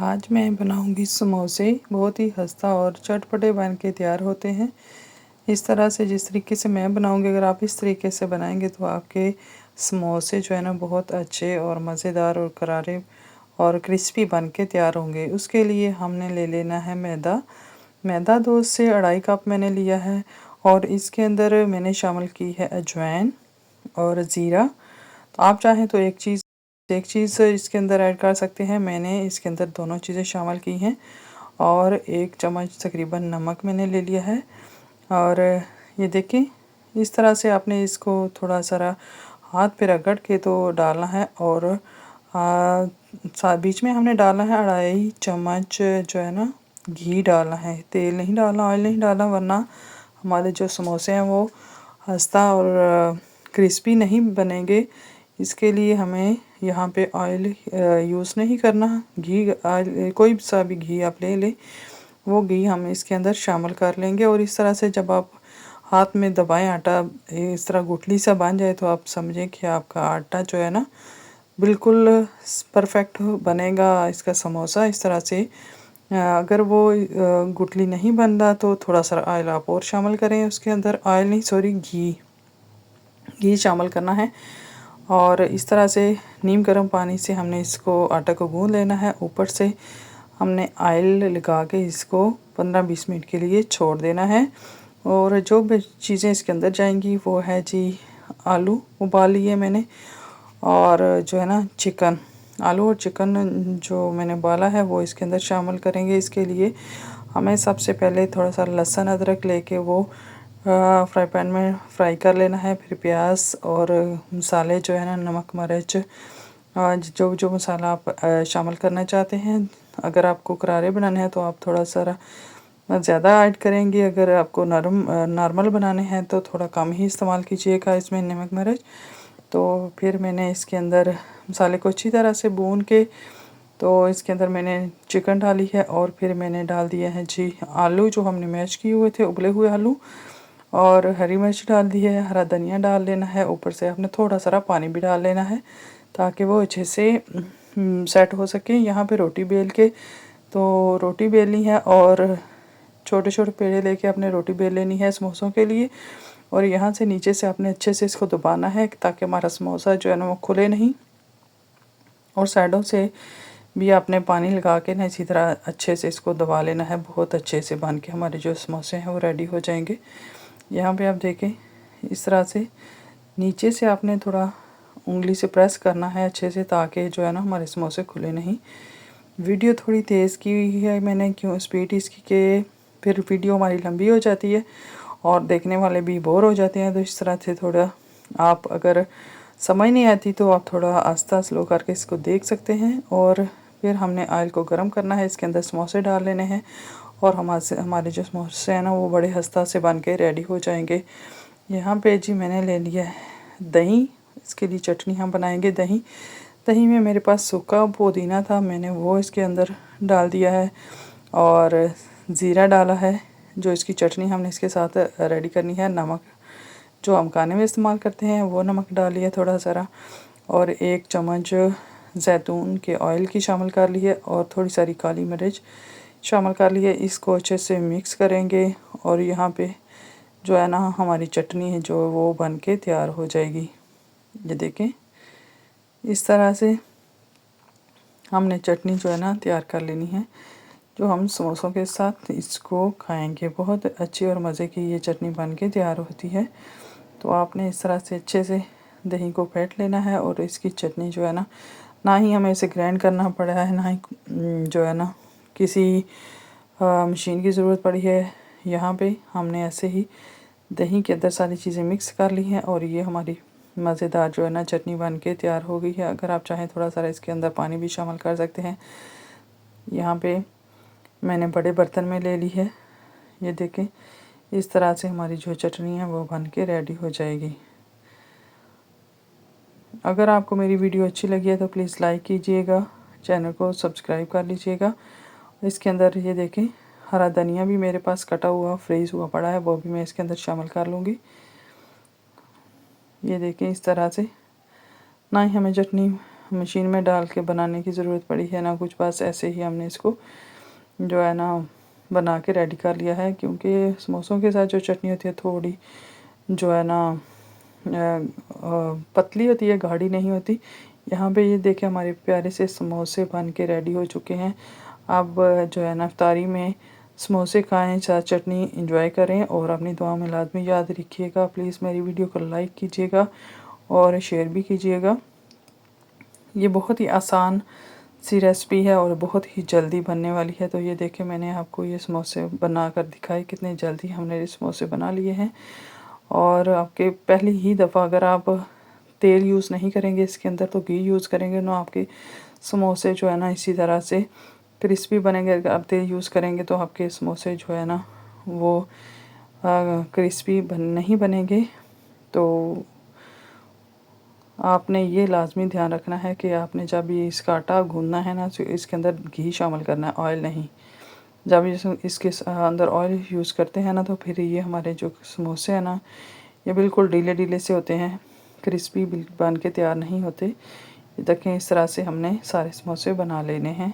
आज मैं बनाऊंगी समोसे। बहुत ही खस्ता और चटपटे बन के तैयार होते हैं। इस तरह से जिस तरीके से मैं बनाऊंगी, अगर आप इस तरीके से बनाएंगे तो आपके समोसे जो है ना बहुत अच्छे और मज़ेदार और करारे और क्रिस्पी बन के तैयार होंगे। उसके लिए हमने ले लेना है मैदा। मैदा 2 से अढ़ाई कप मैंने लिया है और इसके अंदर मैंने शामिल की है अजवाइन और ज़ीरा। तो आप चाहें तो एक चीज़ इसके अंदर ऐड कर सकते हैं। मैंने इसके अंदर दोनों चीज़ें शामिल की हैं और 1 चम्मच तकरीबन नमक मैंने ले लिया है। और ये देखें, इस तरह से आपने इसको थोड़ा सारा हाथ पे रगड़ के तो डालना है। और बीच में हमने डालना है 2.5 चम्मच जो है ना घी डालना है। तेल नहीं डालना, ऑयल नहीं डालना, वरना हमारे जो समोसे हैं वो खस्ता और क्रिस्पी नहीं बनेंगे। इसके लिए हमें यहाँ पे ऑयल यूज़ नहीं करना। घी, ऑयल, कोई सा भी घी आप ले लें, वो घी हम इसके अंदर शामिल कर लेंगे। और इस तरह से जब आप हाथ में दबाएं, आटा इस तरह गुठली सा बन जाए तो आप समझें कि आपका आटा जो है ना बिल्कुल परफेक्ट बनेगा इसका समोसा। इस तरह से अगर वो गुठली नहीं बन रहा तो थोड़ा सा ऑयल आप और शामिल करें। उसके अंदर ऑयल नहीं, सॉरी, घी शामिल करना है। और इस तरह से नीम गर्म पानी से हमने इसको आटा को गूंद लेना है। ऊपर से हमने ऑयल लगा के इसको 15-20 मिनट के लिए छोड़ देना है। और जो भी चीज़ें इसके अंदर जाएंगी वो है जी, आलू उबाल लिए मैंने, और जो है ना चिकन, आलू और चिकन जो मैंने उबाला है वो इसके अंदर शामिल करेंगे। इसके लिए हमें सबसे पहले थोड़ा सा लहसुन अदरक लेके वो फ्राई पैन में फ्राई कर लेना है। फिर प्याज और मसाले जो है ना, नमक, मिर्च, जो जो मसाला आप शामिल करना चाहते हैं। अगर आपको करारे बनाने हैं तो आप थोड़ा सारा ज़्यादा ऐड करेंगे। अगर आपको नॉर्मल बनाने हैं तो थोड़ा कम ही इस्तेमाल कीजिएगा इसमें नमक, मिर्च। तो फिर मैंने इसके अंदर मसाले को अच्छी तरह से भून के तो इसके अंदर मैंने चिकन डाली है। और फिर मैंने डाल दिया है जी आलू जो हमने मैश किए हुए थे, उबले हुए आलू, और हरी मिर्च डाल दी है, हरा धनिया डाल लेना है। ऊपर से आपने थोड़ा सारा पानी भी डाल लेना है ताकि वो अच्छे से सेट हो सके। यहाँ पे रोटी बेल के तो रोटी बेलनी है और छोटे छोटे पेड़े लेके आपने रोटी बेल लेनी है समोसों के लिए। और यहाँ से नीचे से आपने अच्छे से इसको दबाना है ताकि हमारा समोसा जो है ना वो खुले नहीं। और साइडों से भी आपने पानी लगा के ना इसी तरह अच्छे से इसको दबा लेना है। बहुत अच्छे से बन के हमारे जो समोसे हैं वो रेडी हो जाएंगे। यहाँ पे आप देखें, इस तरह से नीचे से आपने थोड़ा उंगली से प्रेस करना है अच्छे से, ताकि जो है ना हमारे समोसे खुले नहीं। वीडियो थोड़ी तेज़ की हुई है मैंने, क्यों स्पीड इसकी के फिर वीडियो हमारी लंबी हो जाती है और देखने वाले भी बोर हो जाते हैं। तो इस तरह से थोड़ा आप, अगर समझ नहीं आती तो आप थोड़ा आस्ता स्लो करके इसको देख सकते हैं। और फिर हमने ऑयल को गर्म करना है, इसके अंदर समोसे डाल लेने हैं और हमारे जो समोसे हैं ना वो बड़े खस्ता से बन के रेडी हो जाएंगे। यहाँ पे जी मैंने ले लिया है दही। इसके लिए चटनी हम बनाएंगे। दही में मेरे पास सूखा पुदीना था, मैंने वो इसके अंदर डाल दिया है और ज़ीरा डाला है। जो इसकी चटनी हमने इसके साथ रेडी करनी है, नमक जो हम खाने में इस्तेमाल करते हैं वो नमक डाल लिया थोड़ा सारा, और 1 चम्मच जैतून के ऑयल की शामिल कर ली है और थोड़ी सारी काली मिर्च शामिल कर लिए। इसको अच्छे से मिक्स करेंगे और यहाँ पे जो है ना हमारी चटनी है जो वो बन के तैयार हो जाएगी। ये देखें, इस तरह से हमने चटनी जो है ना तैयार कर लेनी है, जो हम समोसों के साथ इसको खाएंगे। बहुत अच्छी और मज़े की ये चटनी बन के तैयार होती है। तो आपने इस तरह से अच्छे से दही को फेंट लेना है और इसकी चटनी जो है ना ही हमें इसे ग्राइंड करना पड़ा है, ना ही जो है ना किसी मशीन की ज़रूरत पड़ी है। यहाँ पे हमने ऐसे ही दही के अंदर सारी चीज़ें मिक्स कर ली हैं और ये हमारी मज़ेदार जो है ना चटनी बन के तैयार हो गई है। अगर आप चाहें थोड़ा सारा इसके अंदर पानी भी शामिल कर सकते हैं। यहाँ पे मैंने बड़े बर्तन में ले ली है। ये देखें, इस तरह से हमारी जो चटनी है वो बन के रेडी हो जाएगी। अगर आपको मेरी वीडियो अच्छी लगी है तो प्लीज़ लाइक कीजिएगा, चैनल को सब्सक्राइब कर लीजिएगा। इसके अंदर ये देखें, हरा धनिया भी मेरे पास कटा हुआ फ्रीज़ हुआ पड़ा है, वो भी मैं इसके अंदर शामिल कर लूँगी। ये देखें, इस तरह से ना ही हमें चटनी मशीन में डाल के बनाने की ज़रूरत पड़ी है ना कुछ, बस ऐसे ही हमने इसको जो है ना बना के रेडी कर लिया है। क्योंकि समोसों के साथ जो चटनी होती है थोड़ी जो है ना पतली होती है, गाढ़ी नहीं होती। यहाँ पे ये देखें हमारे प्यारे से समोसे बन के रेडी हो चुके हैं। अब जो है ना इफ्तारी में समोसे खाएं, साथ चटनी इंजॉय करें और अपनी दुआ में लाजमी याद रखिएगा। प्लीज़ मेरी वीडियो को लाइक कीजिएगा और शेयर भी कीजिएगा। ये बहुत ही आसान सी रेसिपी है और बहुत ही जल्दी बनने वाली है। तो ये देखें मैंने आपको ये समोसे बना कर दिखाए, कितने जल्दी हमने ये समोसे बना लिए हैं। और आपके पहली ही दफ़ा अगर आप तेल यूज़ नहीं करेंगे इसके अंदर तो घी यूज़ करेंगे ना, आपके समोसे जो है ना इसी तरह से क्रिस्पी बनेंगे। अगर आप तेल यूज़ करेंगे तो आपके समोसे जो है ना वो क्रिस्पी नहीं बनेंगे। तो आपने ये लाजमी ध्यान रखना है कि आपने जब ये इसका आटा गूंदना है ना तो इसके अंदर घी शामिल करना है, ऑयल नहीं। जब इसके अंदर ऑयल यूज़ करते हैं ना तो फिर ये हमारे जो समोसे हैं ना ये बिल्कुल ढीले ढीले से होते हैं, क्रिस्पी बन के तैयार नहीं होते। ये देखें इस तरह से हमने सारे समोसे बना लेने हैं।